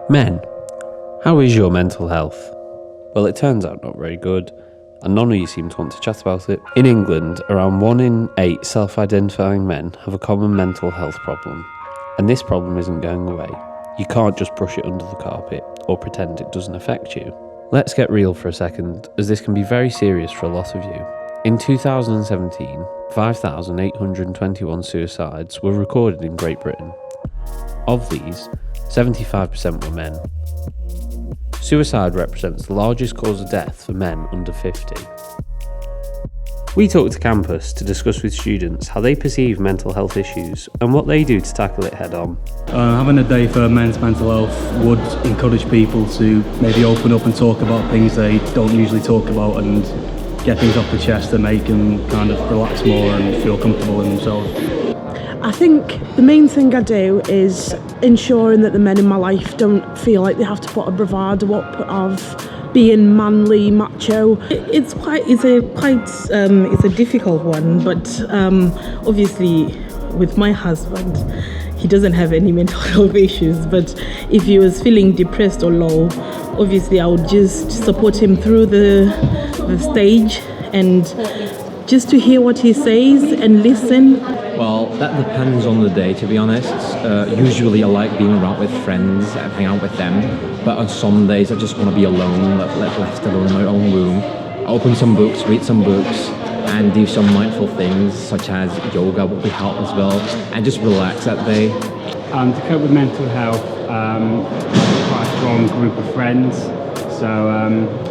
Men, how is your mental health? Well, it turns out not very good, and none of you seem to want to chat about it. In England, around 1 in 8 self-identifying men have a common mental health problem, and this problem isn't going away. You can't just brush it under the carpet or pretend it doesn't affect you. Let's get real for a second, as this can be very serious for a lot of you. In 2017, 5,821 suicides were recorded in Great Britain. Of these, 75% were men. Suicide represents the largest cause of death for men under 50. We talked to campus to discuss with students how they perceive mental health issues and what they do to tackle it head on. Having a day for men's mental health would encourage people to maybe open up and talk about things they don't usually talk about and get things off the chest to make them kind of relax more and feel comfortable in themselves. I think the main thing I do is ensuring that the men in my life don't feel like they have to put a bravado up of being manly, macho. It's a difficult one, but obviously with my husband, he doesn't have any mental health issues, but if he was feeling depressed or low, obviously I would just support him through the stage and just to hear what he says and listen. Well, that depends on the day, to be honest. Usually I like being around with friends and hang out with them, but on some days I just want to be alone, left alone in my own room. Open some books, read some books, and do some mindful things such as yoga will be help as well, and just relax that day. To cope with mental health, I have quite a strong group of friends, so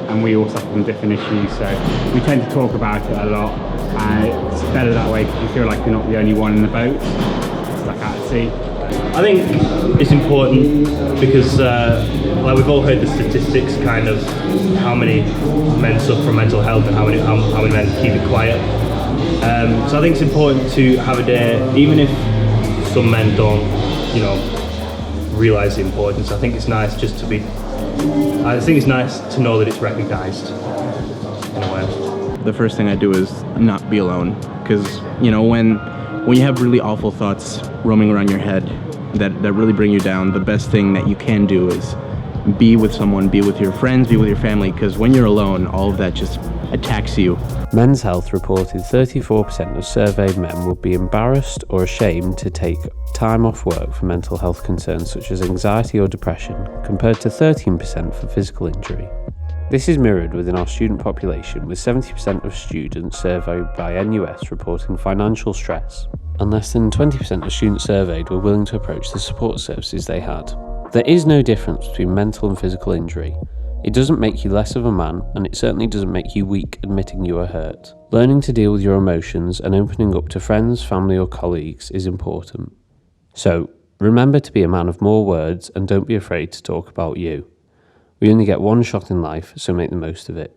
and we all suffer from different issues, so we tend to talk about it a lot, and it's better that way because you feel like you're not the only one in the boat, stuck out at sea. I think it's important because like we've all heard the statistics, kind of how many men suffer from mental health and how many men keep it quiet. So I think it's important to have a day, even if some men don't, realise the importance. I think it's nice just to be. I think it's nice to know that it's recognised in a way. The first thing I do is not be alone, because when you have really awful thoughts roaming around your head that really bring you down, the best thing that you can do is be with someone, be with your friends, be with your family, because when you're alone, all of that just attacks you. Men's Health reported 34% of surveyed men would be embarrassed or ashamed to take time off work for mental health concerns such as anxiety or depression, compared to 13% for physical injury. This is mirrored within our student population, with 70% of students surveyed by NUS reporting financial stress, and less than 20% of students surveyed were willing to approach the support services they had. There is no difference between mental and physical injury. It doesn't make you less of a man, and it certainly doesn't make you weak admitting you are hurt. Learning to deal with your emotions and opening up to friends, family or colleagues is important. So, remember to be a man of more words and don't be afraid to talk about you. We only get one shot in life, so make the most of it.